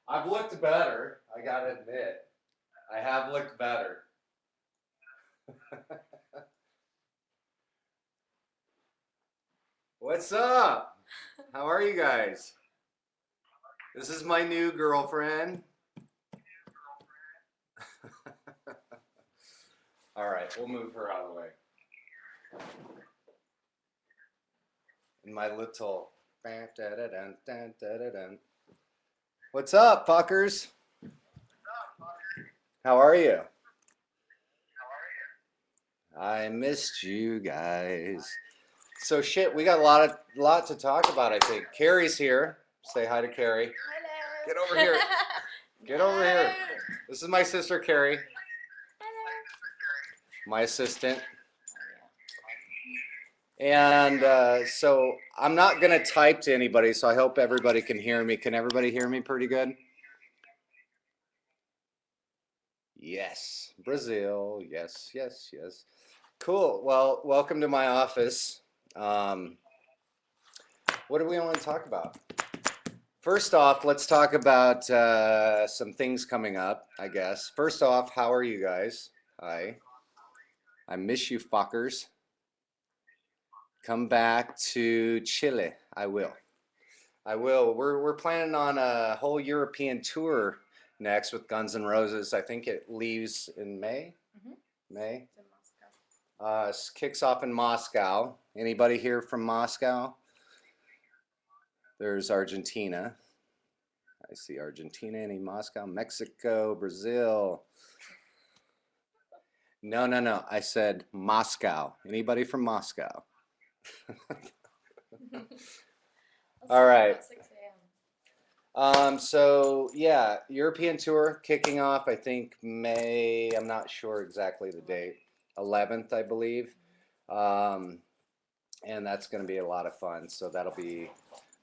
I've looked better, I gotta admit. I have looked better. What's up? How are you guys? This is my new girlfriend. All right, we'll move her out of the way. And my little. What's up, fuckers? How are you? I missed you guys. So shit, we got a lot to talk about. I think Carrie's here. Say hi to Carrie. Hello. Get over here. Get over here. This is my sister Carrie. Hello. My assistant. And so I'm not gonna type to anybody, so I hope everybody can hear me. Can everybody hear me pretty good? Yes. Brazil. Yes, yes, yes. Cool. Well, welcome to my office. What do we want to talk about? First off, let's talk about some things coming up, I guess. First off, how are you guys? Hi. I miss you fuckers. Come back to Chile. I will. I will. We're planning on a whole European tour next with Guns N' Roses. I think it leaves in May. May. It's in Moscow. Kicks off in Moscow. Anybody here from Moscow? There's Argentina. I see Argentina, any Moscow, Mexico, Brazil. No. I said Moscow. Anybody from Moscow? All right. 6 a.m. So yeah, European tour kicking off. I think May. I'm not sure exactly the date. 11th, I believe. And that's going to be a lot of fun. So that'll be.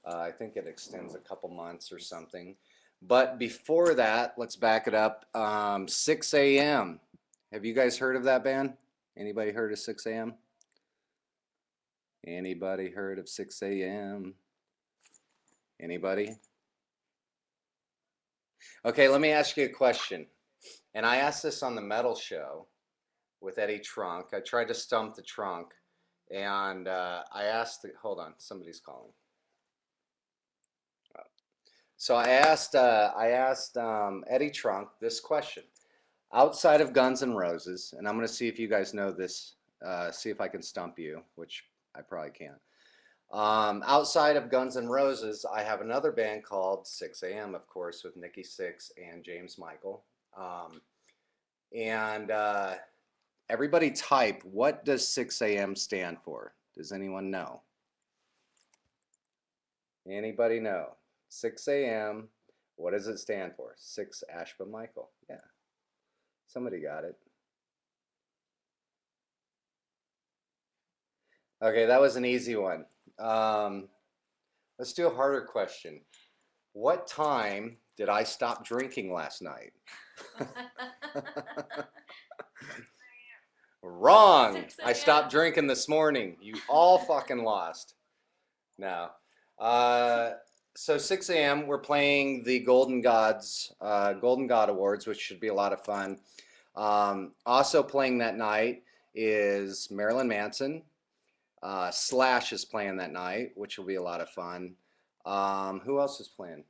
I think it extends a couple months or something. But before that, let's back it up. 6 a.m. Have you guys heard of that band? Anybody heard of 6 a.m.? Anybody heard of 6 a.m.? Anybody? Okay, let me ask you a question. And I asked this on the metal show with Eddie Trunk. I tried to stump the trunk. And I asked, hold on, somebody's calling. So I asked Eddie Trunk this question. Outside of Guns N' Roses, and I'm going to see if you guys know this, see if I can stump you, which I probably can't. Outside of Guns N' Roses, I have another band called 6 a.m., of course, with Nikki Sixx and James Michael. And everybody type, what does 6 a.m. stand for? Does anyone know? Anybody know? 6 a.m., what does it stand for? 6 Ashba Michael. Yeah. Somebody got it. Okay, that was an easy one. Let's do a harder question. What time did I stop drinking last night? Wrong. 6 I stopped drinking this morning. You all fucking lost. No. So 6 a.m. we're playing the Golden God Awards, which should be a lot of fun. Also playing that night is Marilyn Manson. Slash is playing that night, which will be a lot of fun. Who else is playing?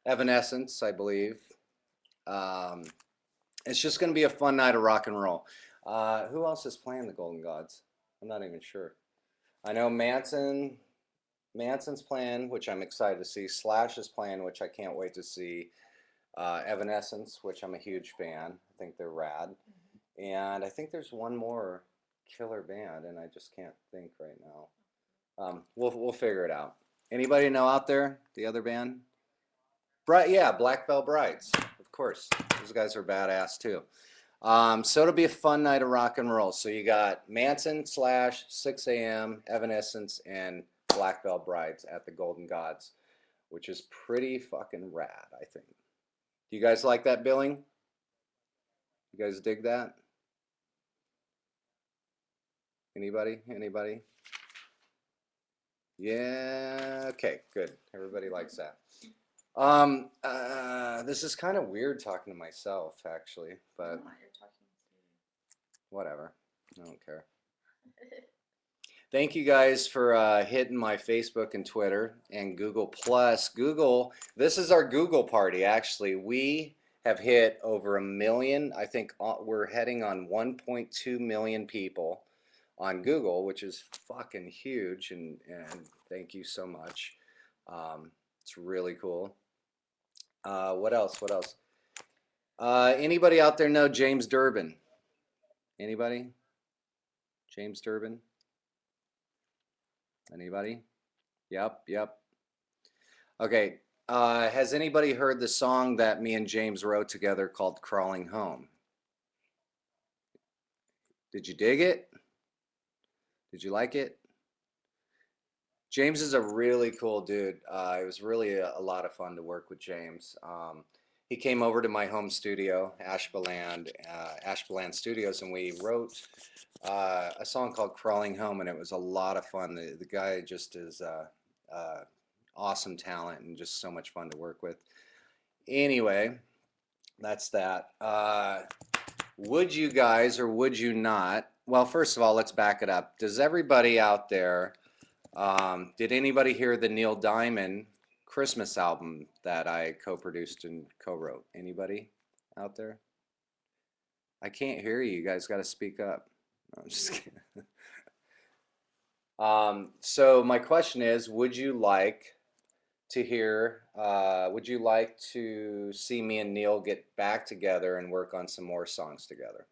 Evanescence, I believe. It's just going to be a fun night of rock and roll. Who else is playing the Golden Gods? I'm not even sure. I know Manson's playing, which I'm excited to see. Slash is playing, which I can't wait to see. Evanescence, which I'm a huge fan. I think they're rad. And I think there's one more killer band, and I just can't think right now. We'll figure it out. Anybody know out there the other band? Yeah, Black Veil Brides, of course. Those guys are badass too. So it'll be a fun night of rock and roll. So you got Manson, Slash, 6 a.m., Evanescence, and Black Veil Brides at the Golden Gods, which is pretty fucking rad, I think. Do you guys like that billing? You guys dig that? Anybody? Yeah. Okay. Good. Everybody likes that. This is kind of weird talking to myself, actually, but You're talking whatever. I don't care. Thank you guys for hitting my Facebook and Twitter and Google Plus. Google, this is our Google party, actually. We have hit over 1 million. I think we're heading on 1.2 million people on Google, which is fucking huge. And thank you so much. It's really cool. What else? What else? Anybody out there know James Durbin? Anybody? James Durbin? Anybody? Yep, yep. Okay. Has anybody heard the song that me and James wrote together called Crawling Home? Did you dig it? Did you like it? James is a really cool dude. It was really a lot of fun to work with James. He came over to my home studio, Ashbaland Studios, and we wrote a song called Crawling Home, and it was a lot of fun. The guy just is awesome talent and just so much fun to work with. Anyway, that's that. Would you guys or would you not? Well, first of all, let's back it up. Does everybody out there, did anybody hear the Neil Diamond Christmas album that I co-produced and co-wrote? Anybody out there? I can't hear you. You guys got to speak up. No, I'm just kidding. So my question is, would you like to hear, would you like to see me and Neil get back together and work on some more songs together?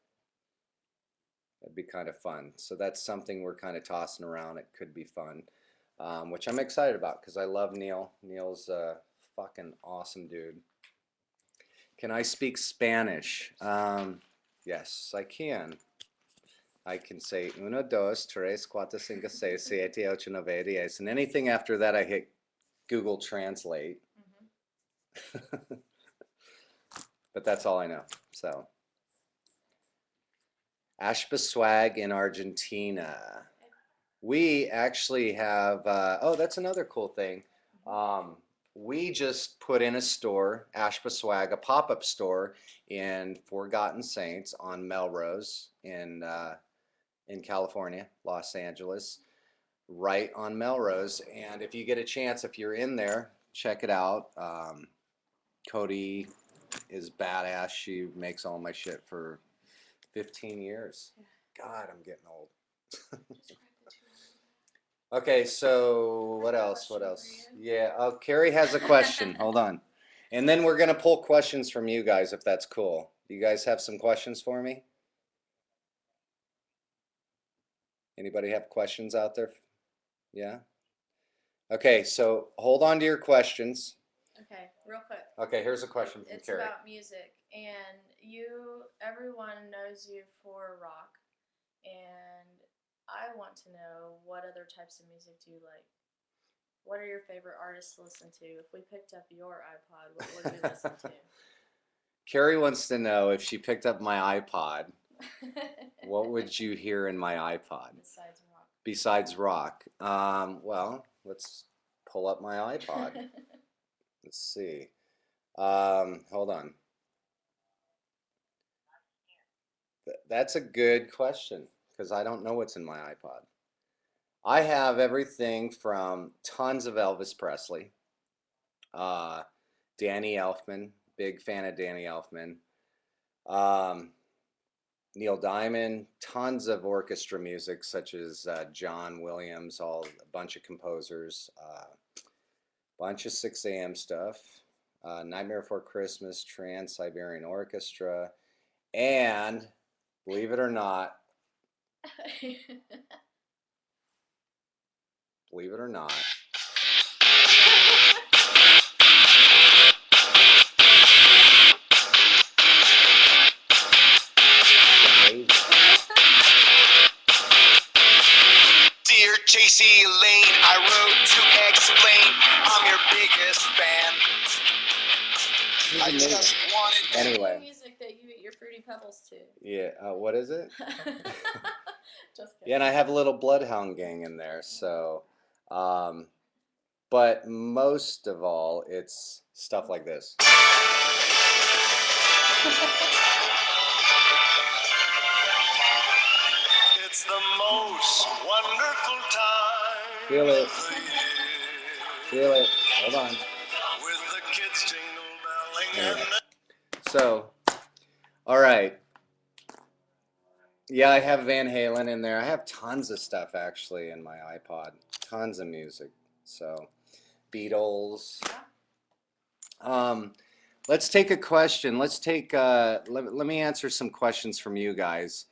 That'd be kind of fun. So that's something we're kind of tossing around. It could be fun, which I'm excited about because I love Neil. Neil's a fucking awesome dude. Can I speak Spanish? Yes, I can. I can say uno, dos, tres, cuatro, cinco, seis, siete, ocho, nueve, diez. And anything after that, I hit Google Translate. But that's all I know. So, Ashba swag in Argentina. We actually have, oh, that's another cool thing. We just put in a store, Ashba Swag, a pop-up store in Forgotten Saints on Melrose in California, Los Angeles, right on Melrose. And if you get a chance, if you're in there, check it out. Cody is badass. She makes all my shit for 15 years. God, I'm getting old. Okay, so what else? What else? Yeah, oh, Carrie has a question. Hold on. And then we're going to pull questions from you guys if that's cool. Do you guys have some questions for me? Anybody have questions out there? Yeah? Okay, so hold on to your questions. Okay, real quick. Okay, here's a question from It's Carrie. about music, and everyone knows you for rock, and I want to know what other types of music do you like? What are your favorite artists to listen to? If we picked up your iPod, what would we listen to? Carrie wants to know if she picked up my iPod, what would you hear in my iPod? Besides rock. Well, let's pull up my iPod. Let's see. Hold on. That's a good question because I don't know what's in my iPod. I have everything from tons of Elvis Presley, Danny Elfman, big fan of Danny Elfman, Neil Diamond, tons of orchestra music such as John Williams, a bunch of composers, bunch of 6 a.m. stuff, Nightmare Before Christmas, Trans-Siberian Orchestra, and believe it or not, believe it or not, Dear JC Lane, I wrote to explain I'm your biggest fan. I just wanted Anyway. Music that you eat your Fruity Pebbles to. Yeah, what is it? Just kidding. Yeah, and I have a little Bloodhound Gang in there, so But most of all, it's stuff like this. It's the most wonderful time Feel it. of the year. Feel it. Hold on. With the kids jingle belling Anyway. and the So, all right. Yeah, I have Van Halen in there. I have tons of stuff actually in my iPod. Tons of music. So, Beatles. Let's take a question. Let's take. Let me answer some questions from you guys.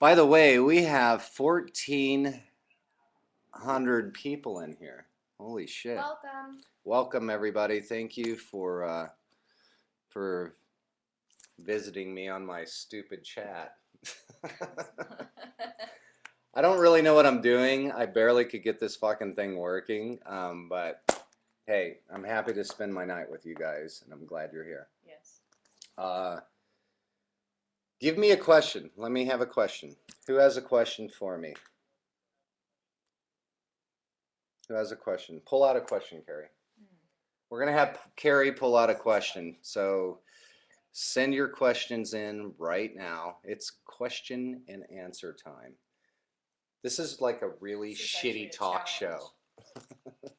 By the way, we have 1,400 people in here. Holy shit! Welcome. Welcome everybody. Thank you for visiting me on my stupid chat. I don't really know what I'm doing. I barely could get this fucking thing working. But hey, I'm happy to spend my night with you guys, and I'm glad you're here. Yes. Give me a question. Let me have a question. Who has a question for me? Who has a question? Pull out a question, Carrie. We're going to have Carrie pull out a question. So send your questions in right now. It's question and answer time. This is like a really This is actually shitty a talk challenge. show.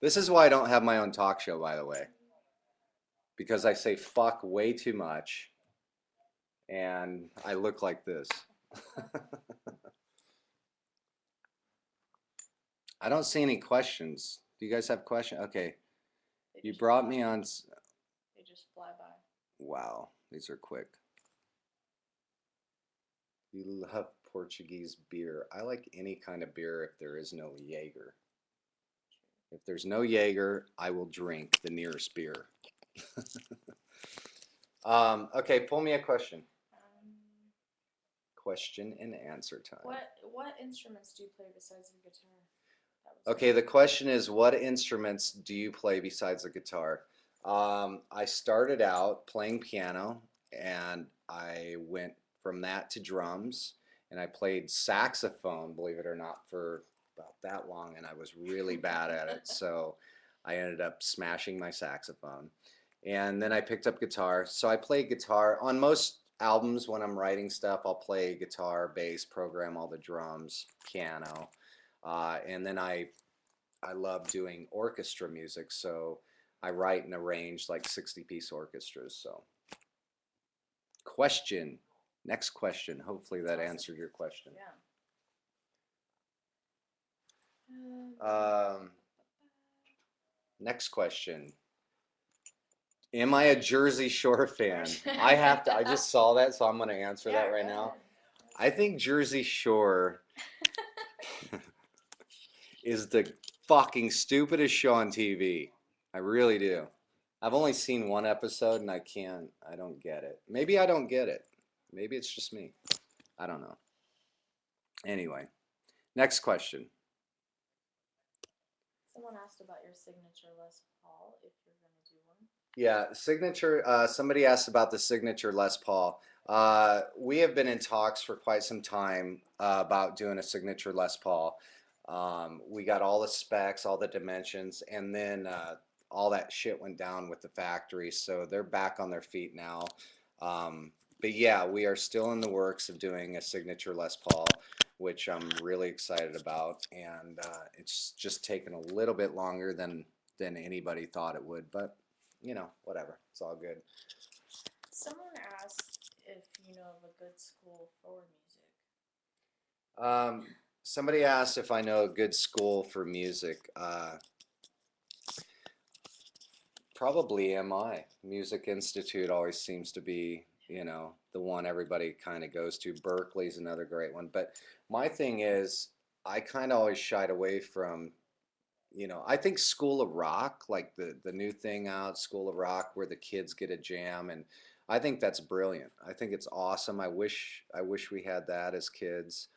This is why I don't have my own talk show, by the way. Because I say fuck way too much. And I look like this. I don't see any questions. Do you guys have questions? Okay. They You just brought fly- me on. They just fly by. Wow. These are quick. You love Portuguese beer. I like any kind of beer if there is no Jaeger. If there's no Jaeger, I will drink the nearest beer. Okay, pull me a question. Question and answer time. What instruments do you play besides the guitar? Okay, the question is, what instruments do you play besides the guitar? I started out playing piano, and I went from that to drums, and I played saxophone, believe it or not, for about that long, and I was really bad at it, so I ended up smashing my saxophone. And then I picked up guitar. So I play guitar on most albums. When I'm writing stuff, I'll play guitar, bass, program all the drums, piano. And then I love doing orchestra music, so I write and arrange like 60-piece orchestras. So, question. Next question. Hopefully that answered your question. Yeah. Next question. Am I a Jersey Shore fan? I have to. I just saw that, so I'm going to answer that right now. I think Jersey Shore is the fucking stupidest show on TV. I really do. I've only seen one episode and I don't get it. Maybe I don't get it. Maybe it's just me. I don't know. Anyway, next question. Someone asked about your signature Les Paul, if you're going to do one. Yeah, signature. Somebody asked about the signature Les Paul. We have been in talks for quite some time about doing a signature Les Paul. We got all the specs, all the dimensions, and then all that shit went down with the factory, so they're back on their feet now. But yeah, we are still in the works of doing a signature Les Paul, which I'm really excited about, and it's just taken a little bit longer than anybody thought it would, but you know, whatever, it's all good. Someone asked if you know of a good school for music. Somebody asked if I know a good school for music. Probably MI. Music Institute always seems to be, you know, the one everybody kind of goes to. Berkeley's another great one. But my thing is, I kind of always shied away from, you know, I think School of Rock, like the new thing out, School of Rock, where the kids get a jam, and I think that's brilliant. I think it's awesome. I wish we had that as kids.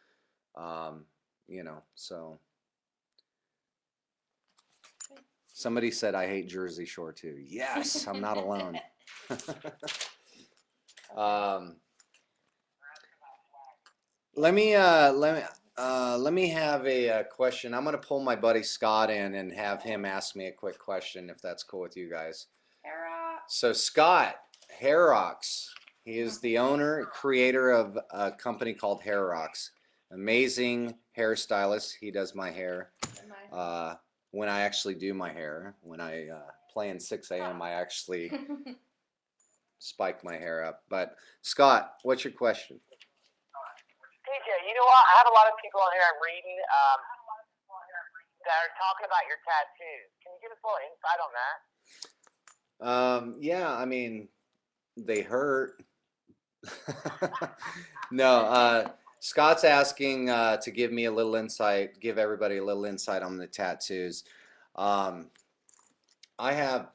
You know, so. Somebody said I hate Jersey Shore too. Yes, I'm not alone. Let me Let me have a question. I'm gonna pull my buddy Scott in and have him ask me a quick question, if that's cool with you guys. Hera. So Scott, Hair Rocks. He is the owner, creator of a company called Hair Rocks. Amazing hairstylist. He does my hair. When I actually do my hair, when I play in 6 a.m., I actually spike my hair up. But Scott, what's your question? DJ, you know what? I have a lot of people on here I'm reading that are talking about your tattoos. Can you give us a little insight on that? Yeah, I mean, they hurt. No, Scott's asking to give me a little insight, give everybody a little insight on the tattoos. I have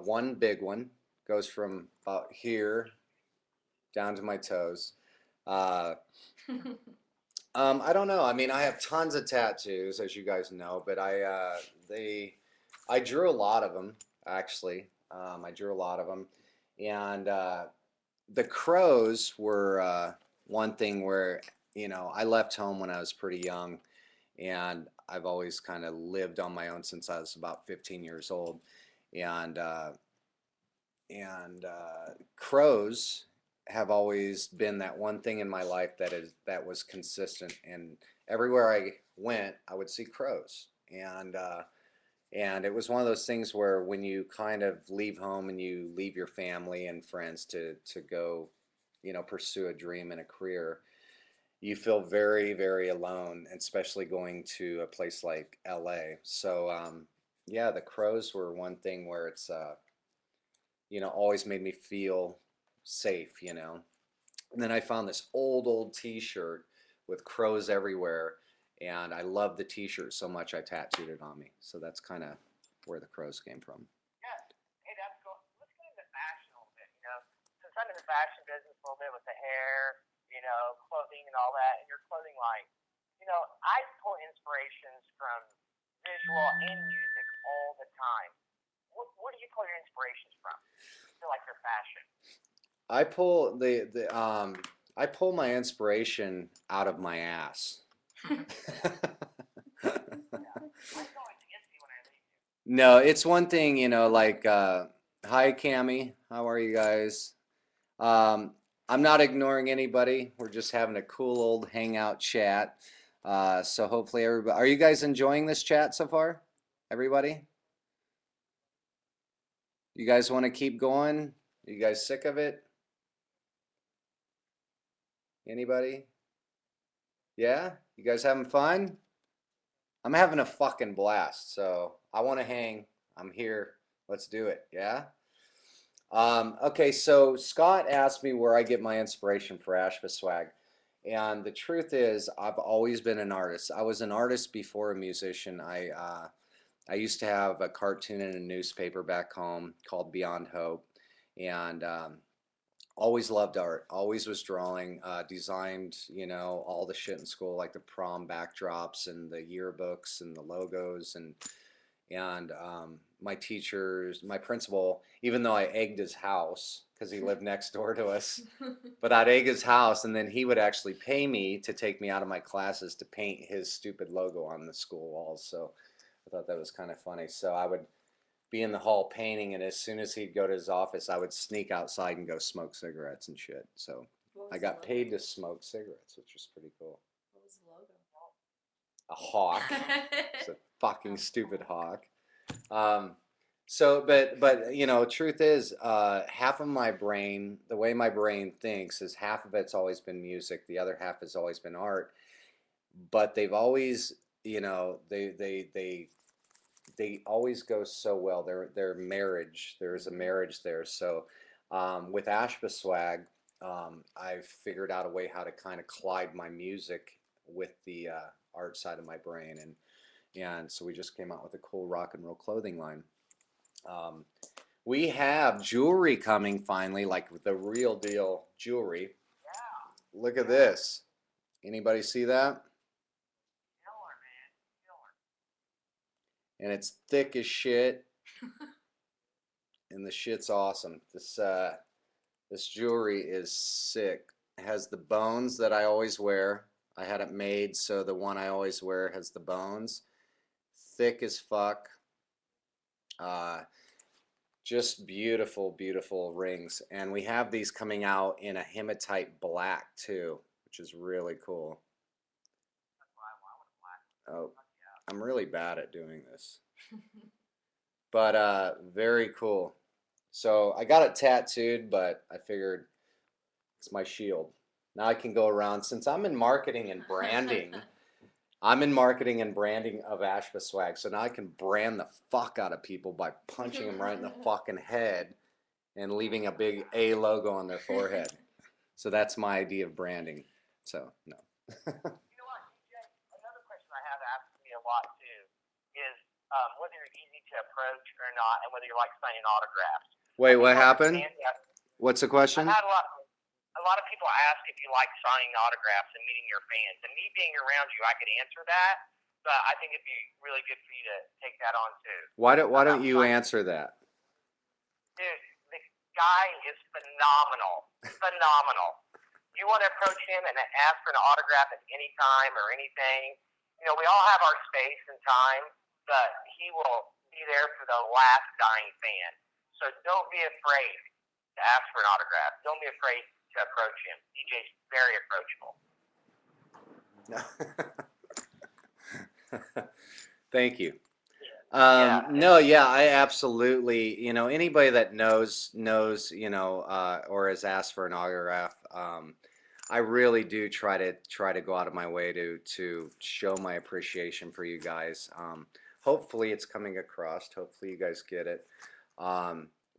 one big one, goes from about here down to my toes. I don't know. I mean, I have tons of tattoos, as you guys know, but I drew a lot of them actually. I drew a lot of them, and the crows were one thing where I left home when I was pretty young, and I've always kind of lived on my own since I was about 15 years old, and crows have always been that one thing in my life that was consistent, and everywhere I went I would see crows, and it was one of those things where when you kind of leave home and you leave your family and friends to go pursue a dream and a career, you feel very, very alone, especially going to a place like LA. So yeah, the crows were one thing where it's always made me feel safe. And then I found this old t-shirt with crows everywhere, and I loved the t-shirt so much I tattooed it on me. So that's kind of where the crows came from. Yeah. Hey, that's cool. Let's get into fashion a little bit. Since I'm in the fashion business a little bit with the hair, clothing and all that, and your clothing line. I pull inspirations from visual and music all the time. What do you pull your inspirations from? For like your fashion? I pull my inspiration out of my ass. No, it's one thing, like hi Cami, how are you guys? I'm not ignoring anybody. We're just having a cool old hangout chat. So hopefully everybody, are you guys enjoying this chat so far? Everybody? You guys want to keep going? Are you guys sick of it? Anybody? Yeah? You guys having fun? I'm having a fucking blast, so I want to hang. I'm here. Let's do it. Yeah? Okay, so Scott asked me where I get my inspiration for Ashba swag. And the truth is, I've always been an artist. I was an artist before a musician. I used to have a cartoon in a newspaper back home called Beyond Hope, and always loved art. Always was drawing. Designed, all the shit in school, like the prom backdrops and the yearbooks and the logos, and my teachers, my principal, even though I egged his house because he lived next door to us, but I'd egg his house, and then he would actually pay me to take me out of my classes to paint his stupid logo on the school walls. So I thought that was kind of funny. So I would be in the hall painting, and as soon as he'd go to his office, I would sneak outside and go smoke cigarettes and shit. So I got paid to smoke cigarettes, which was pretty cool. What was the logo? A hawk. It's a fucking stupid hawk. But truth is, half of my brain, the way my brain thinks, is half of it's always been music, the other half has always been art. But they've always, they always go so well. Their marriage, there's a marriage there. So with Ashba swag, I've figured out a way how to kind of collide my music with the art side of my brain, and so we just came out with a cool rock and roll clothing line. We have jewelry coming finally, like the real deal jewelry. Yeah. Look at this. Anybody see that? Killer, man. Killer. And it's thick as shit. And the shit's awesome. This jewelry is sick. It has the bones that I always wear. I had it made so the one I always wear has the bones. Thick as fuck. Uh, just beautiful, beautiful rings. And we have these coming out in a hematite black too, which is really cool. Oh, I'm really bad at doing this. But very cool. So I got it tattooed, but I figured it's my shield. Now I can go around since I'm in marketing and branding. I'm in marketing and branding of Ashba Swag, so now I can brand the fuck out of people by punching them right in the fucking head and leaving a big A logo on their forehead. So that's my idea of branding. So no. You know what, DJ? Another question I have asked me a lot too is whether you're easy to approach or not, and whether you like signing autographs. Wait, I what think happened? What's the I've question? had a lot of people ask if you like signing autographs and meeting your fans. And me being around you, I could answer that, but I think it'd be really good for you to take that on too. Why don't you answer that? Dude, the guy is phenomenal. Phenomenal. You want to approach him and ask for an autograph at any time or anything. You know, we all have our space and time, but he will be there for the last dying fan. So don't be afraid to ask for an autograph. Don't be afraid to approach him. DJ's very approachable. Thank you. Yeah. No, yeah, I absolutely, anybody that knows, or has asked for an autograph, I really do try to go out of my way to show my appreciation for you guys. Hopefully it's coming across. Hopefully you guys get it.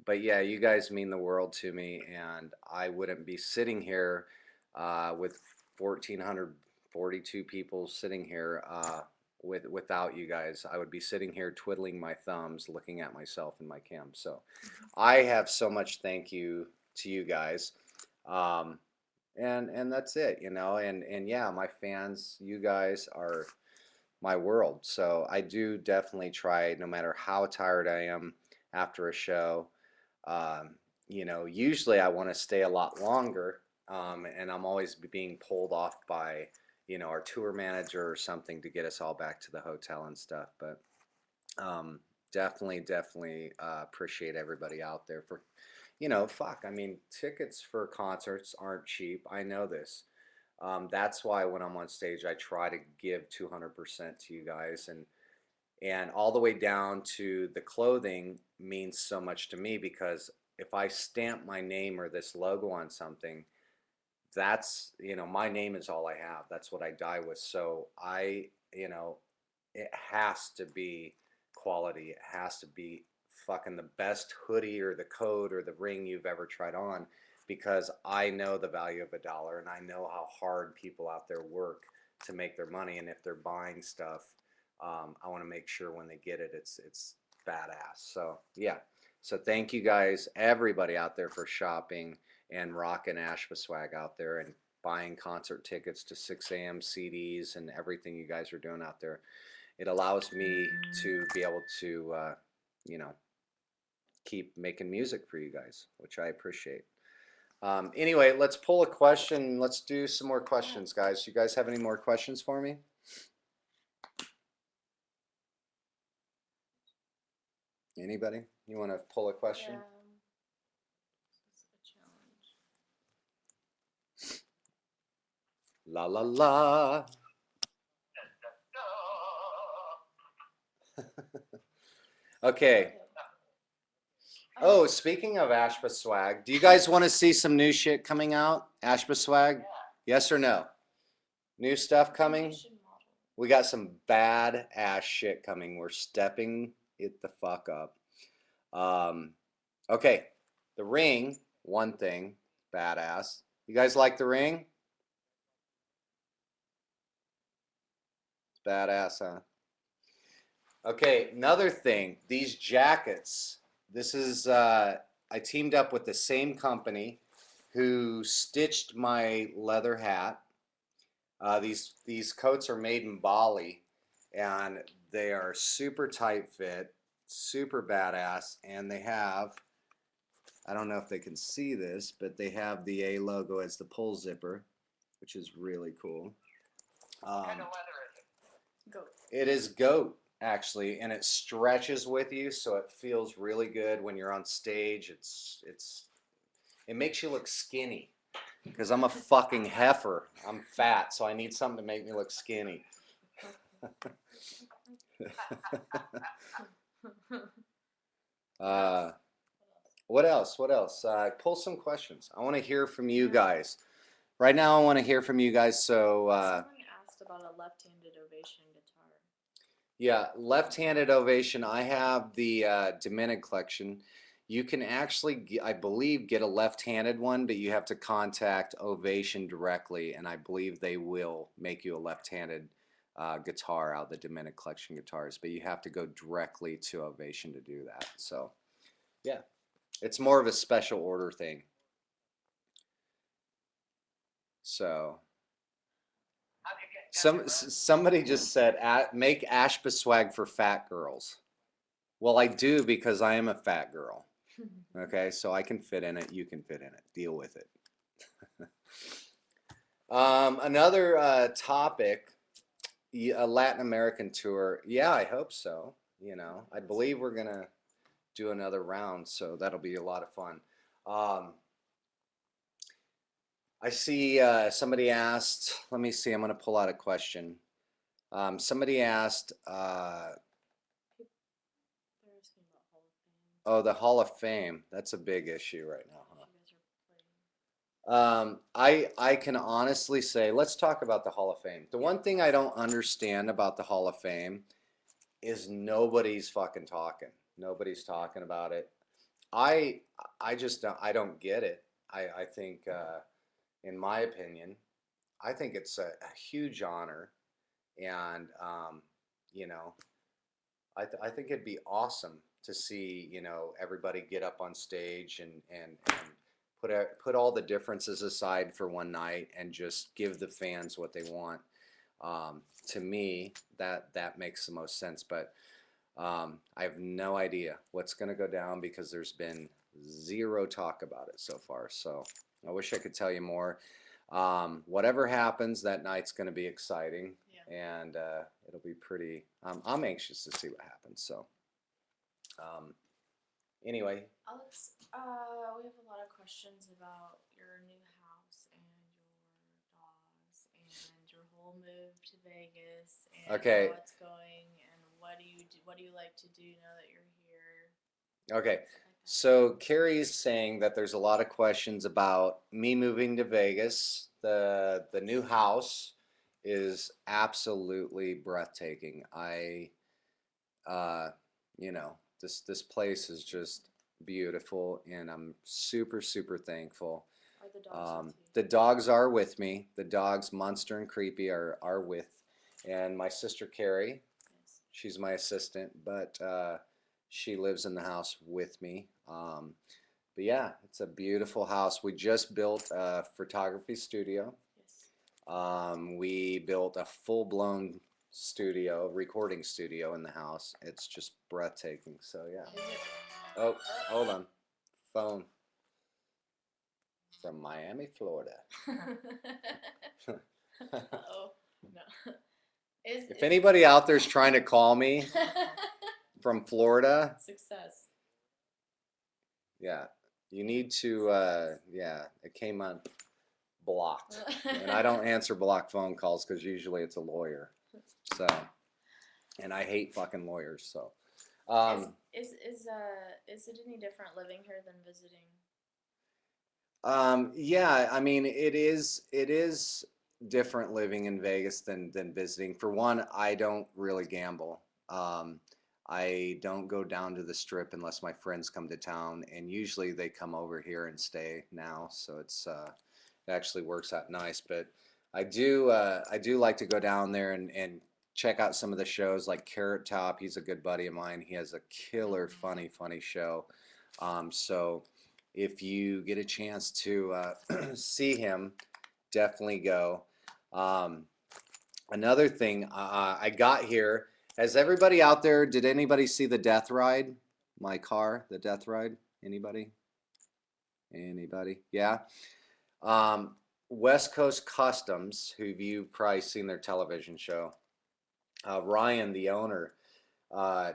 But yeah, you guys mean the world to me, and I wouldn't be sitting here with 1,442 people sitting here without you guys. I would be sitting here twiddling my thumbs, looking at myself in my cam. So I have so much thank you to you guys. And that's it, and yeah, my fans, you guys are my world. So I do definitely try, no matter how tired I am after a show. Usually I want to stay a lot longer, and I'm always being pulled off by, our tour manager or something to get us all back to the hotel and stuff. But definitely appreciate everybody out there for, fuck. I mean, tickets for concerts aren't cheap. I know this. That's why when I'm on stage, I try to give 200% to you guys, and all the way down to the clothing means so much to me, because if I stamp my name or this logo on something, that's, my name is all I have. That's what I die with. So it has to be quality. It has to be fucking the best hoodie or the coat or the ring you've ever tried on, because I know the value of a dollar, and I know how hard people out there work to make their money. And if they're buying stuff, I want to make sure when they get it, it's badass. So yeah. So thank you guys, everybody out there, for shopping and rocking Ashba Swag out there and buying concert tickets to 6 a.m. CDs and everything you guys are doing out there. It allows me to be able to, keep making music for you guys, which I appreciate. Anyway, let's pull a question. Let's do some more questions, guys. You guys have any more questions for me? Anybody? You want to pull a question? Yeah. This is a challenge. La la la. Okay. Oh, speaking of Ashba Swag, do you guys want to see some new shit coming out? Ashba Swag? Yes or no? New stuff coming? We got some bad ass shit coming. We're stepping it the fuck up. Okay. The ring, one thing, badass. You guys like the ring? It's badass, huh? Okay, another thing, these jackets. This is, I teamed up with the same company who stitched my leather hat. These coats are made in Bali, and they are super tight fit, super badass, and they have, I don't know if they can see this, but they have the A logo as the pull zipper, which is really cool. What kind of leather is it? Goat. It is goat actually, and it stretches with you, so it feels really good when you're on stage. It makes you look skinny because I'm a fucking heifer. I'm fat, so I need something to make me look skinny. What else? What else? Pull some questions. I want to hear from you guys. Right now, I want to hear from you guys. So, Someone asked about a left-handed ovation guitar. yeah, left-handed ovation. I have the Dominic collection. You can actually, I believe, get a left-handed one, but you have to contact Ovation directly, and I believe they will make you a left-handed guitar out of the Dominic collection guitars. But you have to go directly to Ovation to do that. So, yeah, it's more of a special order thing. So. How'd you get down there? Somebody just said make Ashba swag for fat girls. Well, I do because I am a fat girl. Okay, so I can fit in it. You can fit in it. Deal with it. Another topic, a Latin American tour. Yeah, I hope so. You know, I believe we're gonna do another round, so that'll be a lot of fun. I see somebody asked, let me see, I'm going to pull out a question. Somebody asked, They're asking about Hall of Fame. oh, the Hall of Fame. That's a big issue right now, If you guys are playing. I can honestly say, let's talk about the Hall of Fame. The one thing I don't understand about the Hall of Fame is nobody's fucking talking. Nobody's talking about it. I just don't, I don't get it. I think, in my opinion, I think it's a huge honor, and you know, I think it'd be awesome to see, you know, everybody get up on stage and put all the differences aside for one night and just give the fans what they want. To me, that makes the most sense, but I have no idea what's going to go down because there's been zero talk about it so far. So I wish I could tell you more. Whatever happens, that night's going to be exciting, and it'll be pretty. I'm anxious to see what happens. So, anyway. Alex, we have a lot of questions about your new house and your dogs and your whole move to Vegas and Okay. how it's going and what do you do? What do you like to do now that you're here? Okay. Stuff like that. So Carrie's saying that there's a lot of questions about me moving to Vegas. The new house is absolutely breathtaking. You know, this place is just beautiful, and I'm super thankful. Are the dogs with you? The dogs are with me. The dogs, Monster and Creepy, are with, and my sister Carrie. Yes. She's my assistant, but she lives in the house with me. But yeah, it's a beautiful house. We just built a photography studio. Yes. We built a full-blown studio, recording studio in the house. It's just breathtaking. So yeah. Is it? Oh, hold on. Phone from Miami, Florida. Oh no. If anybody out there's trying to call me from Florida, Success. yeah, you need to, yeah, it came on blocked. And I don't answer blocked phone calls because usually it's a lawyer. So, and I hate fucking lawyers. So, Is it any different living here than visiting? yeah, I mean, it is different living in Vegas than visiting. For one, I don't really gamble. I don't go down to the Strip unless my friends come to town, and usually they come over here and stay now, so it's it actually works out nice. But I do like to go down there and check out some of the shows like Carrot Top. He's a good buddy of mine. He has a killer funny show. So if you get a chance to see him, definitely go. Another thing, I got here. Has everybody out there, did anybody see the Death Ride? My car, the Death Ride? Anybody? Anybody? Yeah. West Coast Customs, who you've probably seen their television show. Ryan, the owner, uh,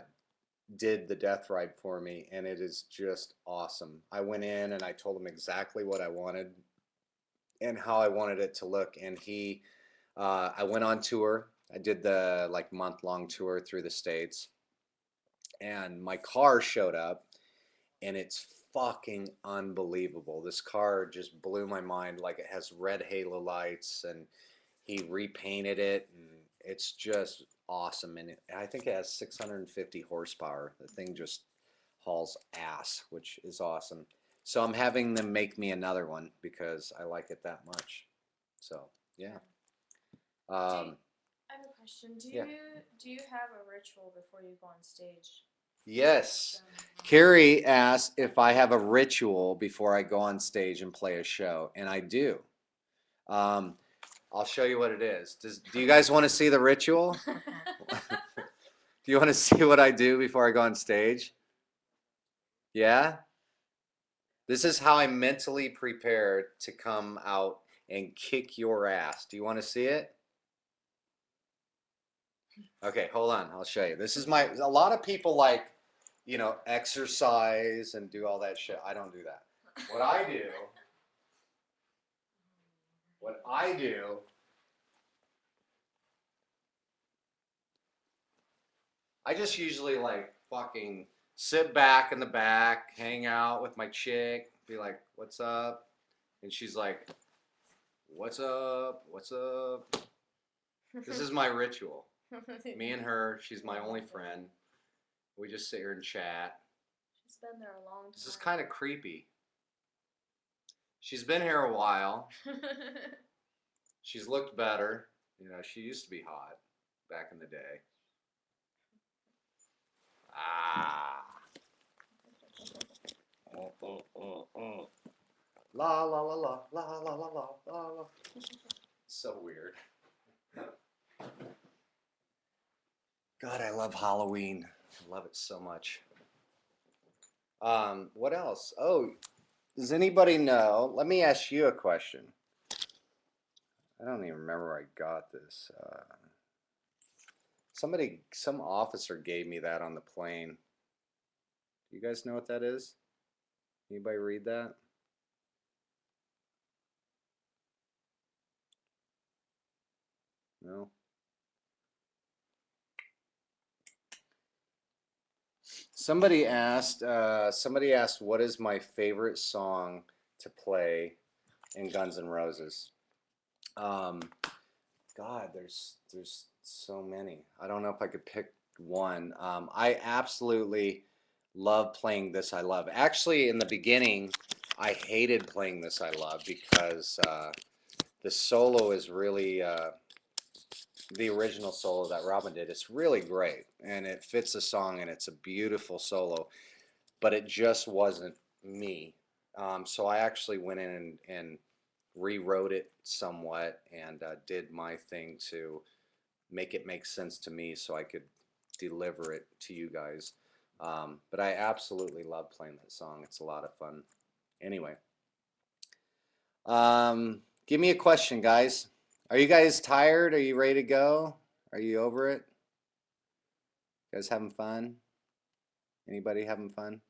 did the death ride for me, and it is just awesome. I went in and I told him exactly what I wanted and how I wanted it to look, and I went on tour. I did the like month-long tour through the states, and my car showed up, and it's fucking unbelievable. This car just blew my mind. Like, it has red halo lights, and he repainted it, and it's just awesome. And I think it has 650 horsepower. The thing just hauls ass, which is awesome. So I'm having them make me another one because I like it that much. So yeah. I have a question. Yeah. Do you have a ritual before you go on stage? Yes. Carrie asked if I have a ritual before I go on stage and play a show, and I do. I'll show you what it is. Do you guys want to see the ritual? Do you want to see what I do before I go on stage? Yeah? This is how I mentally prepare to come out and kick your ass. Do you want to see it? Okay, hold on. I'll show you. A lot of people like, exercise and do all that shit. I don't do that. What I do, I just usually like fucking sit back in the back, hang out with my chick, be like, what's up? And she's like, what's up? What's up? This is my ritual. Me and her, she's my only friend. We just sit here and chat. She's been there a long time. This is kind of creepy. She's been here a while. She's looked better. She used to be hot back in the day. Ah. La la la la la la la la la. So weird. God, I love Halloween. I love it so much. What else? Oh, does anybody know? Let me ask you a question. I don't even remember where I got this. Some officer gave me that on the plane. Do you guys know what that is? Anybody read that? No? Somebody asked, what is my favorite song to play in Guns N' Roses? God, there's so many. I don't know if I could pick one. I absolutely love playing This I Love. Actually, in the beginning, I hated playing This I Love because the solo is really, the original solo that Robin did. It's really great, and it fits the song, and it's a beautiful solo, but it just wasn't me. So I actually went in and rewrote it somewhat and did my thing to make it make sense to me so I could deliver it to you guys. But I absolutely love playing that song. It's a lot of fun. Anyway, give me a question, guys. Are you guys tired? Are you ready to go? Are you over it? You guys having fun? Anybody having fun?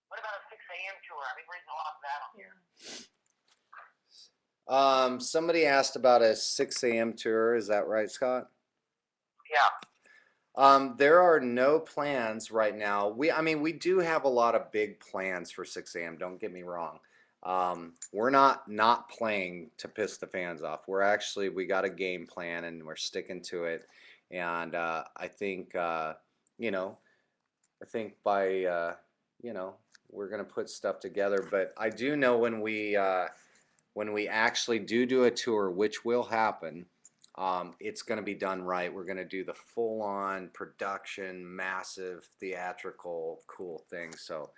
What about a 6 a.m. tour? I've been reading a lot of that on here. Somebody asked about a 6 a.m. tour. Is that right, Scott? Yeah. There are no plans right now. We do have a lot of big plans for 6 a.m. Don't get me wrong. We're not playing to piss the fans off. We got a game plan and we're sticking to it. And I think by we're gonna put stuff together. But I do know when we actually do a tour, which will happen, it's going to be done right. We're going to do the full-on production, massive, theatrical, cool thing. So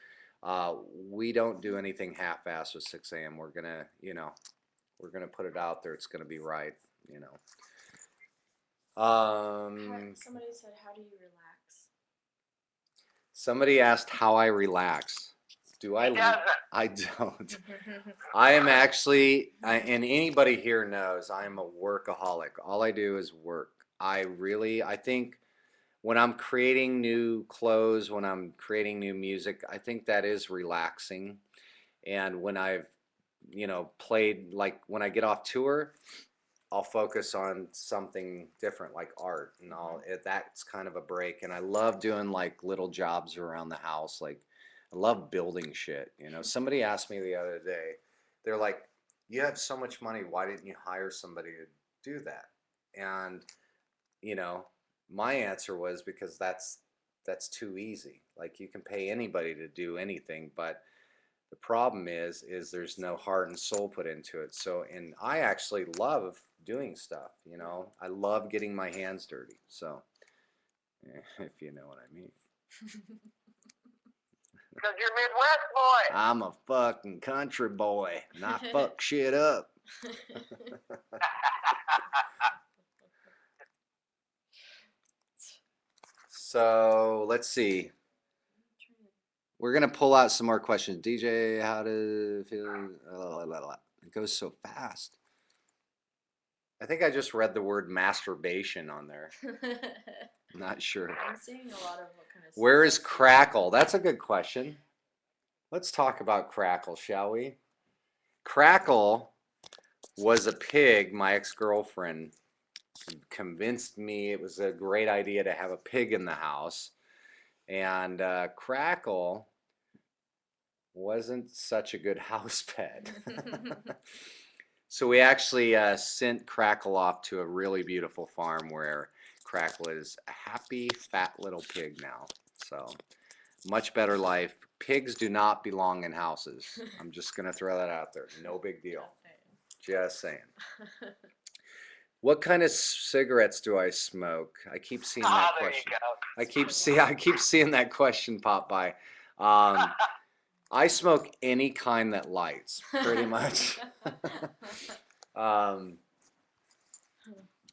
we don't do anything half-assed with 6 a.m. We're gonna put it out there. It's going to be right. Somebody said, "How do you relax?" Somebody asked how I relax. Do I? He doesn't. I don't. I am actually, and anybody here knows, I'm a workaholic. All I do is work. I think when I'm creating new clothes, when I'm creating new music, I think that is relaxing. And when I've, played, like when I get off tour, I'll focus on something different like art, and that's kind of a break. And I love doing like little jobs around the house. Like I love building shit. Somebody asked me the other day, they're like, "You have so much money, why didn't you hire somebody to do that?" And you know, my answer was because that's too easy. Like you can pay anybody to do anything, but the problem is there's no heart and soul put into it. So, and I actually love doing stuff, I love getting my hands dirty. So, if you know what I mean. Because you're Midwest boy. I'm a fucking country boy, and I fuck shit up. So, let's see. We're gonna pull out some more questions. DJ, how to feel? It goes so fast. I think I just read the word masturbation on there. Not sure. I'm seeing a lot of what kind of. Where is Crackle? That's a good question. Let's talk about Crackle, shall we? Crackle was a pig my ex-girlfriend convinced me it was a great idea to have a pig in the house. And Crackle wasn't such a good house pet. So we actually sent Crackle off to a really beautiful farm where Crackle is a happy, fat little pig now. So much better life. Pigs do not belong in houses. I'm just going to throw that out there. No big deal. Just saying. What kind of cigarettes do I smoke? I keep seeing that there question. you go. I keep seeing that question pop by. I smoke any kind that lights, pretty much.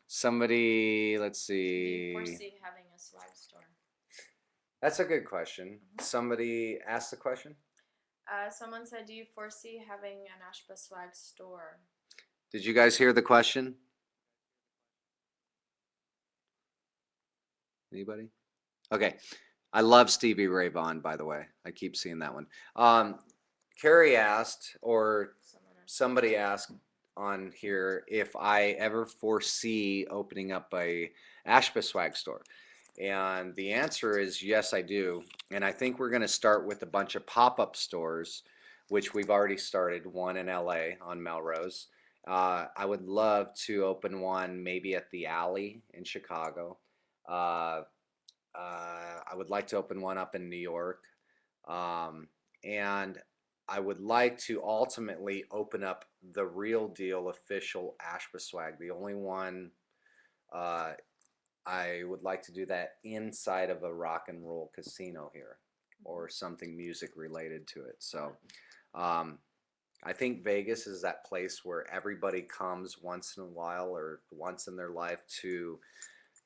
Somebody, let's Do you see. foresee having a swag store? That's a good question. Somebody asked the question? Someone said, do you foresee having an Ashba swag store? Did you guys hear the question? Anybody? Okay. I love Stevie Ray Vaughan, by the way. I keep seeing that one. Carrie asked, or somebody asked on here, if I ever foresee opening up a Ashba swag store. And the answer is yes, I do. And I think we're going to start with a bunch of pop-up stores, which we've already started, one in LA on Melrose. I would love to open one maybe at the Alley in Chicago. I would like to open one up in New York. And I would like to ultimately open up the real deal official Ashba swag, the only one. I would like to do that inside of a rock and roll casino here, or something music related to it. So I think Vegas is that place where everybody comes once in a while or once in their life to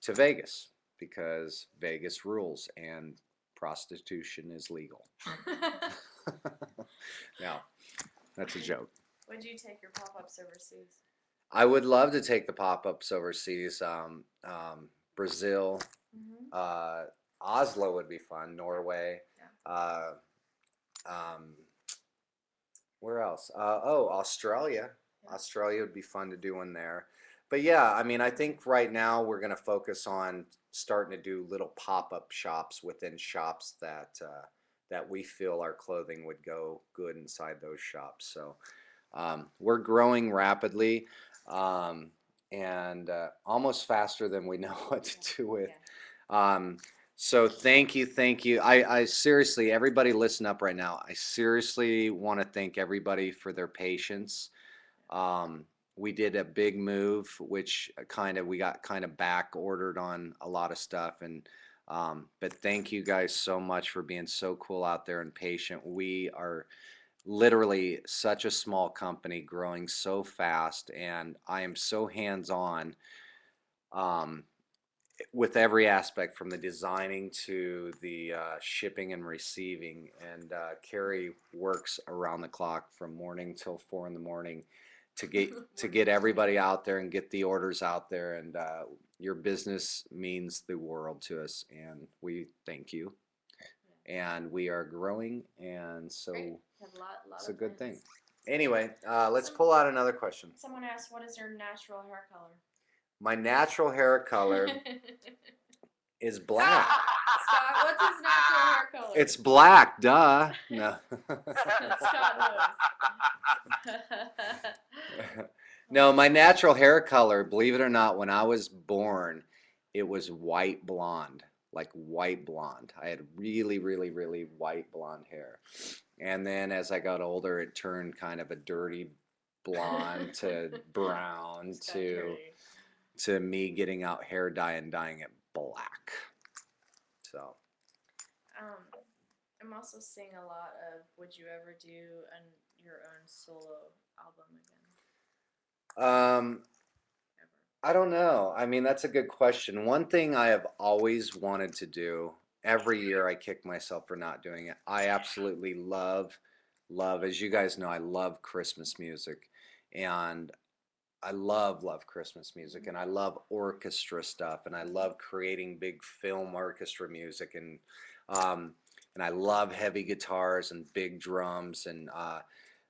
Vegas, because Vegas rules and prostitution is legal. Now, that's a joke. Would you take your pop-ups overseas? I would love to take the pop-ups overseas. Brazil, Oslo would be fun. Norway. Yeah. Where else? Australia. Yeah. Australia would be fun to do one there. But yeah, I mean, I think right now we're going to focus on starting to do little pop-up shops within shops that we feel our clothing would go good inside those shops. So we're growing rapidly. And almost faster than we know what to do with. So thank you. I seriously, everybody listen up right now. I seriously want to thank everybody for their patience. We did a big move, which we got kind of back ordered on a lot of stuff. But thank you guys so much for being so cool out there and patient. We are literally such a small company growing so fast, and I am so hands-on. with every aspect from the designing to the shipping and receiving. And Carrie works around the clock from morning till 4 in the morning to get everybody out there and get the orders out there. And your business means the world to us, and we thank you. And we are growing, and so Great. Have a lot it's a of good plans. thing. Anyway, let's pull out another question. Someone asked, "What is your natural hair color?" My natural hair color is black. Scott, what's his natural hair color? It's black, duh. No. Scott knows. No, my natural hair color, believe it or not, when I was born, it was white blonde, like white blonde. I had really, really, really white blonde hair. And then as I got older, it turned kind of a dirty blonde to brown It's got to dirty. me getting out hair dye and dyeing it black. So I'm also seeing a lot of, would you ever do your own solo album again? Ever? I don't know. I mean, that's a good question. One thing I have always wanted to do, every year I kick myself for not doing it. I absolutely love, as you guys know, I love Christmas music. And I love Christmas music, and I love orchestra stuff, and I love creating big film orchestra music, and I love heavy guitars and big drums, and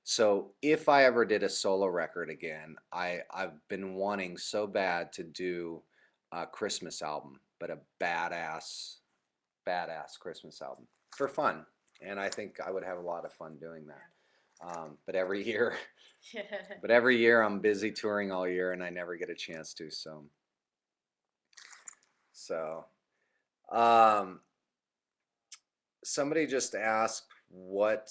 so if I ever did a solo record again, I've been wanting so bad to do a Christmas album, but a badass Christmas album for fun, and I think I would have a lot of fun doing that. But every year. But every year I'm busy touring all year, and I never get a chance to. So, somebody just asked what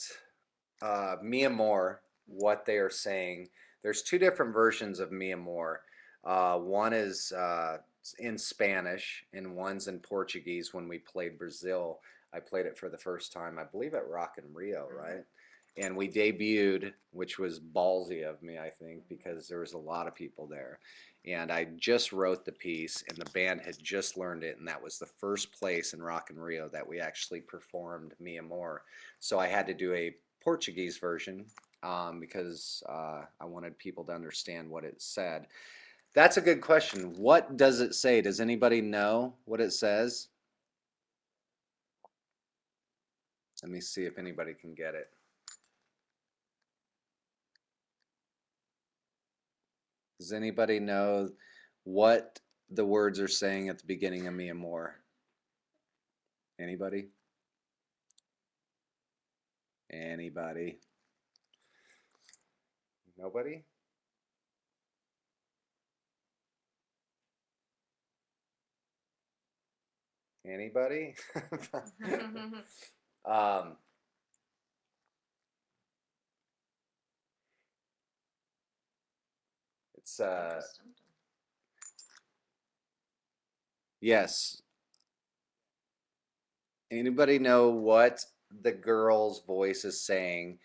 Mi Amor, what they are saying. There's two different versions of Mi Amor. One is in Spanish, and one's in Portuguese. When we played Brazil, I played it for the first time, I believe, at Rock in Rio, right? And we debuted, which was ballsy of me, I think, because there was a lot of people there. And I just wrote the piece, and the band had just learned it, and that was the first place in Rock in Rio that we actually performed Mi Amor. So I had to do a Portuguese version because I wanted people to understand what it said. That's a good question. What does it say? Does anybody know what it says? Let me see if anybody can get it. Does anybody know what the words are saying at the beginning of Mi Amor? Anybody? Anybody? Nobody? Anybody? um, it's yes. Anybody know what the girl's voice is saying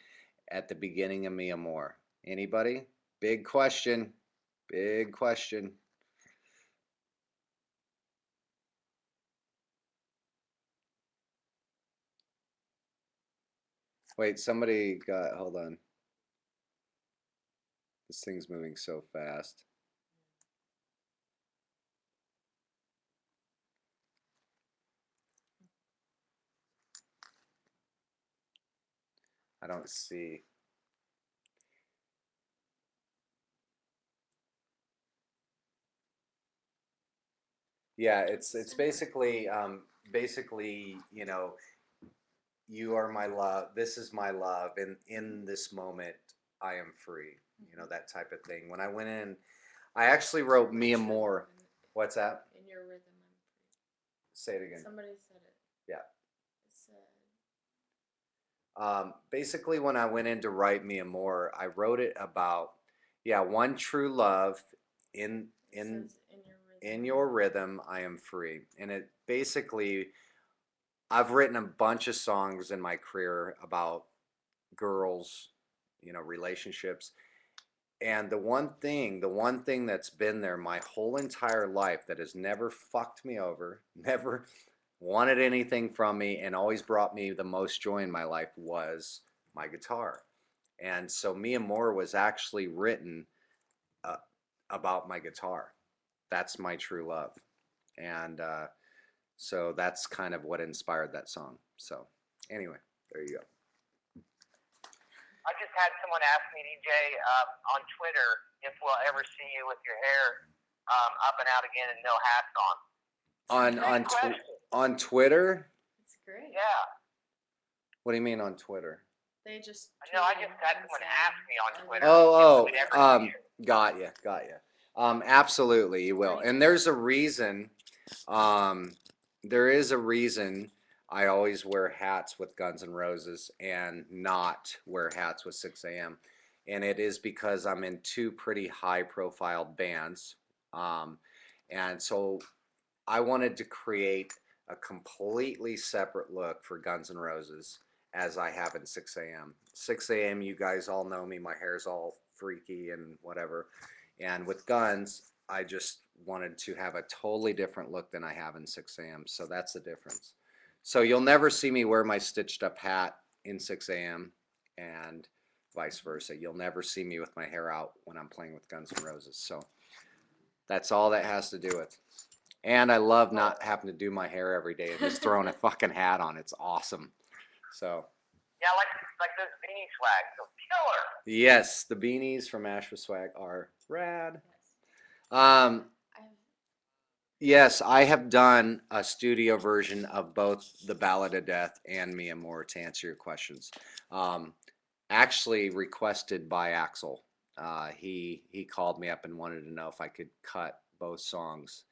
at the beginning of Mi Amor? Anybody? Big question. Big question. Wait, somebody got, hold on. This thing's moving so fast. I don't see. Yeah, it's basically, you know, you are my love. This is my love, and in this moment, I am free. You know, that type of thing. When I went in, I actually wrote Mi Amor. What's that? In your rhythm, Say it again. somebody said it. Yeah. It said. Basically, when I went in to write Mi Amor, I wrote it about, yeah, one true love in in your rhythm, I am free. And it basically, I've written a bunch of songs in my career about girls, you know, relationships. And the one thing that's been there my whole entire life that has never fucked me over, never wanted anything from me, and always brought me the most joy in my life was my guitar. And so Mia Moore was actually written uh, about my guitar. That's my true love. And so that's kind of what inspired that song. So anyway, there you go. I just had someone ask me, DJ, on Twitter, if we'll ever see you with your hair up and out again and no hats on. On Twitter? It's great. Yeah. What do you mean on Twitter? They just. No, I just had someone ask me on Twitter. Got you. Absolutely, you will. And there's a reason. There is a reason I always wear hats with Guns N' Roses and not wear hats with 6 a.m. And it is because I'm in two pretty high-profile bands, and so I wanted to create a completely separate look for Guns N' Roses as I have in 6 a.m. 6 a.m. you guys all know me, my hair's all freaky and whatever. And with Guns, I just wanted to have a totally different look than I have in 6 a.m. So that's the difference. So you'll never see me wear my stitched up hat in 6 a.m. and vice versa. You'll never see me with my hair out when I'm playing with Guns N' Roses. So that's all that has to do with. And I love not having to do my hair every day and just throwing a fucking hat on. It's awesome. So. Yeah, like those beanie swag, so killer. Yes, the beanies from Ashba Swag are rad. Yes, I have done a studio version of both The Ballad of Death and Mia Moore to answer your questions. Actually requested by Axel. He called me up and wanted to know if I could cut both songs,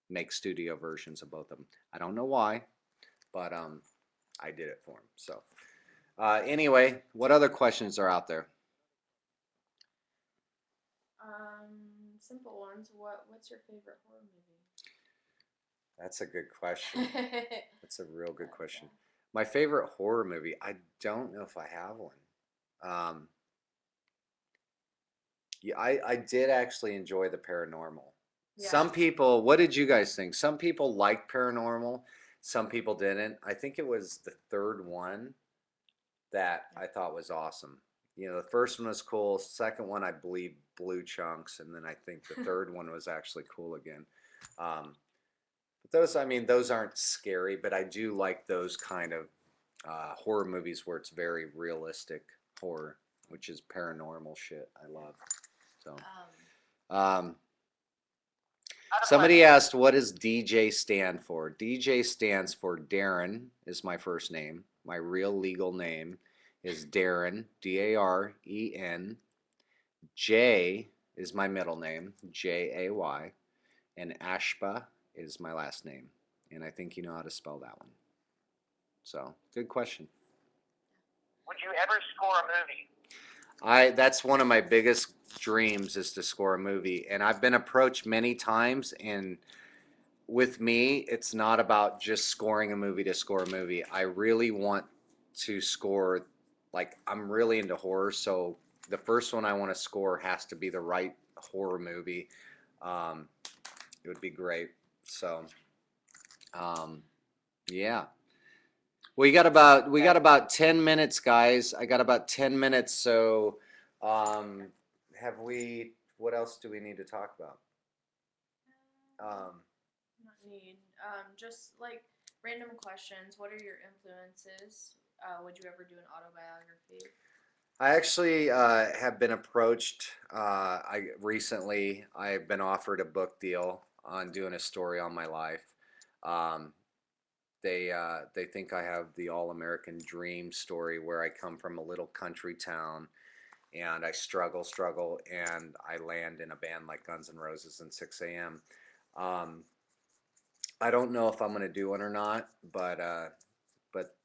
make studio versions of both of them. I don't know why, but I did it for him. So anyway, what other questions are out there? Simple ones. What's your favorite horror movie? That's a good question. That's a real good question. My favorite horror movie, I don't know if I have one. Yeah, I did actually enjoy The Paranormal. Yeah. Some people, what did you guys think? Some people liked Paranormal, some people didn't. I think it was the third one that I thought was awesome. You know, the first one was cool. Second one, I believe, blew chunks, and then I think the third one was actually cool again. But those, I mean, those aren't scary, but I do like those kind of horror movies where it's very realistic horror, which is paranormal shit. I love. So, somebody asked, what does DJ stand for? DJ stands for Darren, is my first name. My real legal name is Darren, D-A-R-E-N. J is my middle name, J-A-Y. And Ashba is my last name. And I think you know how to spell that one. So, good question. Would you ever score a movie? That's one of my biggest dreams is to score a movie. And I've been approached many times, and with me, it's not about just scoring a movie to score a movie. I really want to score, like, I'm really into horror, so the first one I want to score has to be the right horror movie. It would be great. So, yeah. We got about 10 minutes, guys. I got about 10 minutes, so what else do we need to talk about? Not need. Just like random questions. What are your influences? Would you ever do an autobiography? I actually have been approached. Recently I've been offered a book deal on doing a story on my life. They think I have the all-American dream story where I come from a little country town and I struggle, and I land in a band like Guns N' Roses and 6 a.m. I don't know if I'm going to do one or not, but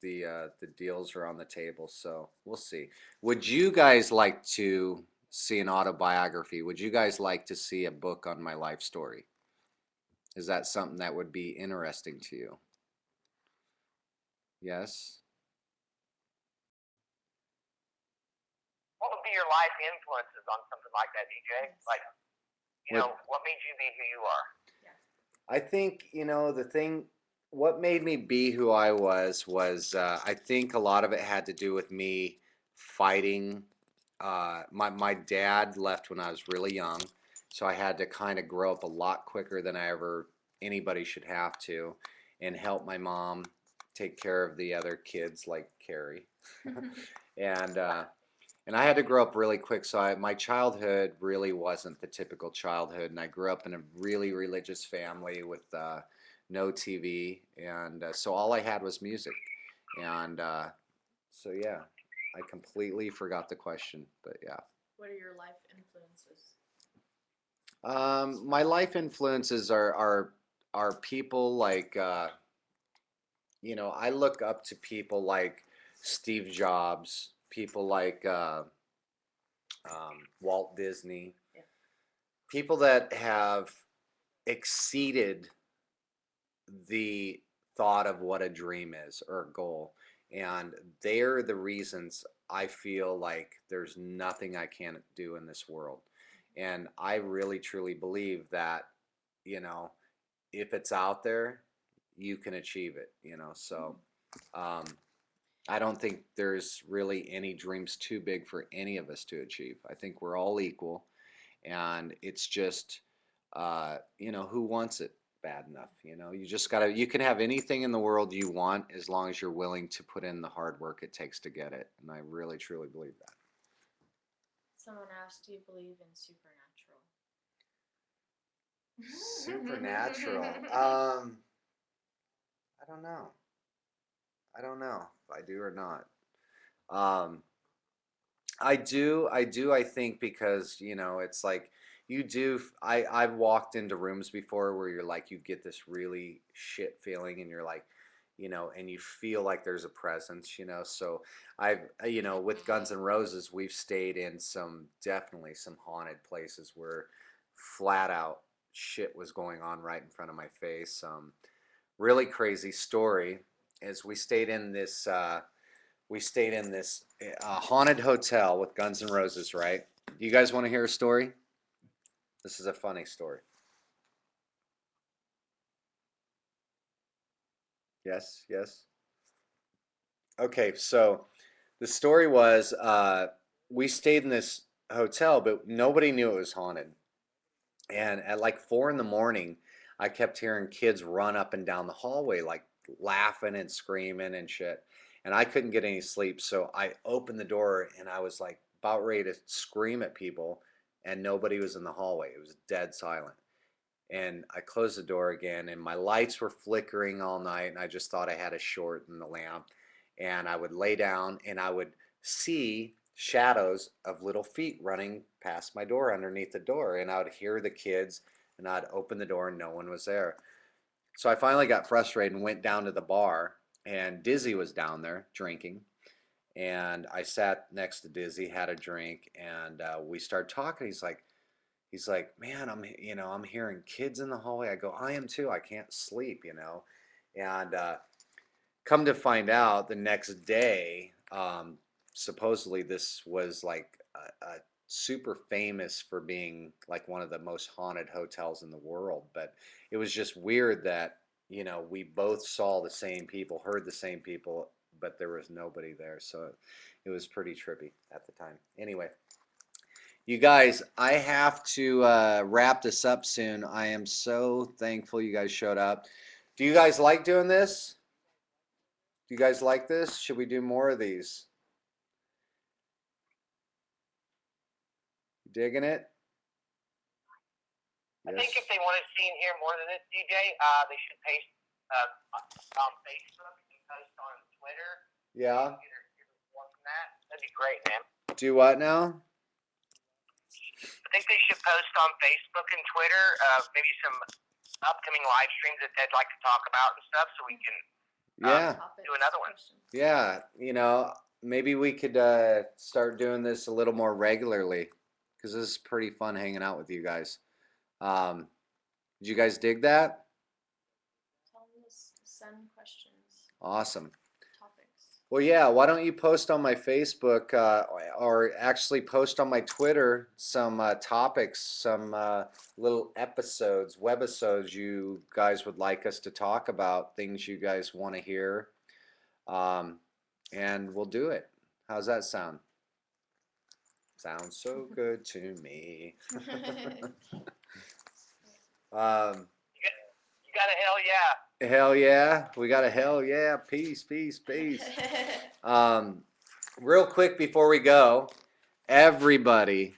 the deals are on the table, so we'll see. Would you guys like to see an autobiography? Would you guys like to see a book on my life story? Is that something that would be interesting to you? Yes? what would be your life influences on something like that, DJ? Like, what made you be who you are? I think, what made me be who I was I think a lot of it had to do with me fighting. My dad left when I was really young, so I had to kind of grow up a lot quicker than anybody should have to, and help my mom take care of the other kids like Carrie. and and I had to grow up really quick, so my childhood really wasn't the typical childhood, and I grew up in a really religious family with no TV, and so all I had was music, and so yeah, I completely forgot the question, but yeah. What are your life influences? My life influences are people like I look up to people like Steve Jobs, people like Walt Disney, Yeah. people that have exceeded the thought of what a dream is or a goal. And they're the reasons I feel like there's nothing I can't do in this world. And I really truly believe that, you know, if it's out there, you can achieve it, So um, I don't think there's really any dreams too big for any of us to achieve. I think we're all equal, and it's just who wants it bad enough. You just gotta, you can have anything in the world you want as long as you're willing to put in the hard work it takes to get it, and I really truly believe that. Someone asked, do you believe in Supernatural. I don't know. If I do or not. um I think, because it's like, I've walked into rooms before where you're like, you get this really shit feeling, and you're like, and you feel like there's a presence, so with Guns N' Roses, we've stayed in definitely some haunted places where flat out shit was going on right in front of my face. Really crazy story is we stayed in this haunted hotel with Guns N' Roses, right? You guys want to hear a story? This is a funny story. Yes, yes. Okay, so the story was we stayed in this hotel, but nobody knew it was haunted. And at like 4 in the morning, I kept hearing kids run up and down the hallway, like laughing and screaming and shit. And I couldn't get any sleep. So I opened the door and I was like about ready to scream at people. And nobody was in the hallway. It was dead silent. And I closed the door again, and my lights were flickering all night. And I just thought I had a short in the lamp. And I would lay down and I would see shadows of little feet running past my door underneath the door. And I would hear the kids, and I'd open the door and no one was there. So I finally got frustrated and went down to the bar, and Dizzy was down there drinking. And I sat next to Dizzy, had a drink, and we started talking. He's like, man, I'm hearing kids in the hallway. I go, I am too. I can't sleep. And come to find out, the next day, supposedly this was like a super famous for being like one of the most haunted hotels in the world. But it was just weird that we both saw the same people, heard the same people, but there was nobody there. So it was pretty trippy at the time. Anyway, you guys, I have to wrap this up soon. I am so thankful you guys showed up. Do you guys like doing this? Do you guys like this? Should we do more of these? You digging it? I Yes. think if they want to see and hear more than this, DJ, they should post on Facebook and post on Twitter. Yeah. Get more from that. That'd be great, man. Do what now? I think they should post on Facebook and Twitter maybe some upcoming live streams that they'd like to talk about and stuff, so we can Yeah. Topics, do another one. questions. Yeah. Maybe we could start doing this a little more regularly, because this is pretty fun hanging out with you guys. Did you guys dig that? Tell them to send questions, Awesome. topics. Well, yeah, why don't you post on my Facebook or actually post on my Twitter some topics, some little episodes, webisodes you guys would like us to talk about, things you guys want to hear, and we'll do it. How's that sound? Sounds so good to me. um, You got a hell yeah. Hell yeah, we got a hell yeah, peace, peace, peace. Real quick before we go, everybody,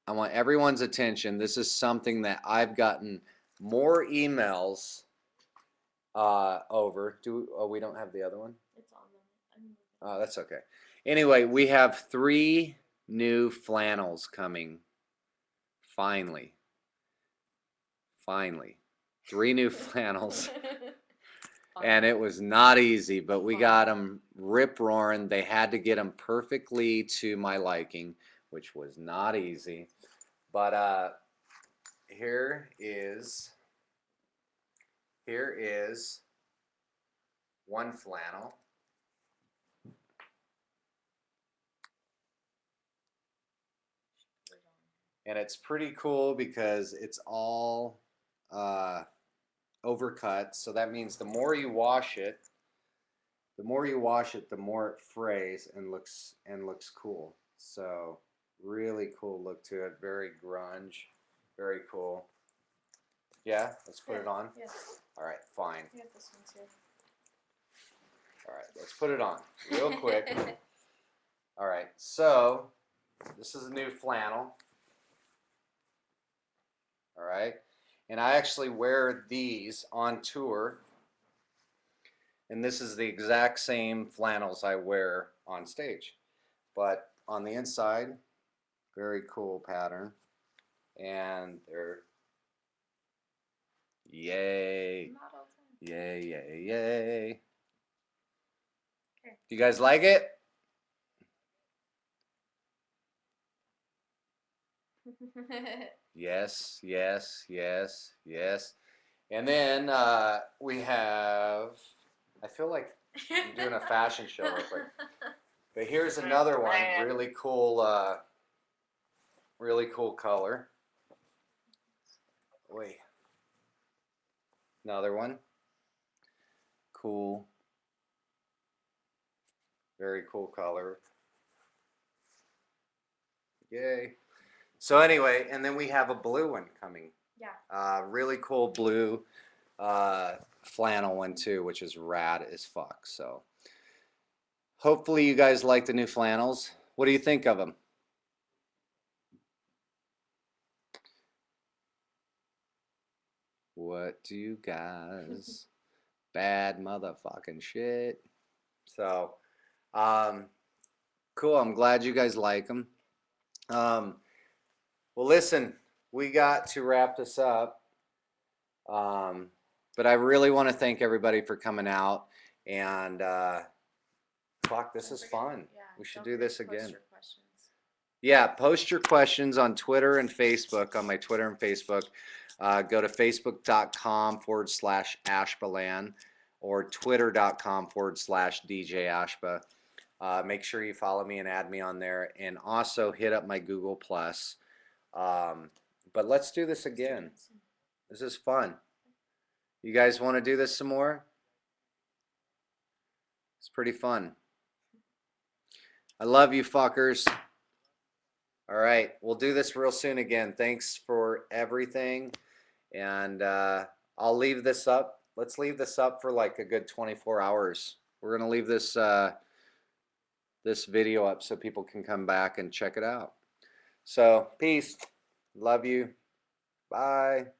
I want everyone's attention. This is something that I've gotten more emails over. We don't have the other one? It's on them. Oh, that's okay. Anyway, we have 3 new flannels coming. Finally. 3 new flannels. And it was not easy, but we got them rip roaring. They had to get them perfectly to my liking, which was not easy. But here is one flannel. And it's pretty cool because it's all overcut. So that means the more you wash it, the more it frays and looks cool. So really cool look to it. Very grunge. Very cool. Yeah, let's put it on. Yeah. All right, fine. We have this one too. All right, let's put it on real quick. All right, so this is a new flannel. All right, and I actually wear these on tour, and this is the exact same flannels I wear on stage, but on the inside, very cool pattern, and they're yay, yay, yay, yay. Do you guys like it? Yes, yes, yes, yes. And then we have, I feel like I'm doing a fashion show real quick. But here's another one, really cool color. Wait. Another one. Cool. Very cool color. Yay. So anyway, and then we have a blue one coming. Yeah. Really cool blue flannel one too, which is rad as fuck. So hopefully you guys like the new flannels. What do you think of them? What do you guys? Bad motherfucking shit. So, cool. I'm glad you guys like them. Well, listen, we got to wrap this up. But I really want to thank everybody for coming out. And fuck, this is fun. Yeah, We should don't do forget this to post again. your questions. Yeah, post your questions on Twitter and Facebook, on my Twitter and Facebook. Go to facebook.com/Ashbaland or twitter.com/DJ Ashba. Make sure you follow me and add me on there. And also hit up my Google+. But let's do this again. This is fun. You guys want to do this some more? It's pretty fun. I love you fuckers. All right, we'll do this real soon again. Thanks for everything. And I'll leave this up. Let's leave this up for like a good 24 hours. We're going to leave this this video up so people can come back and check it out. So, peace. Love you. Bye.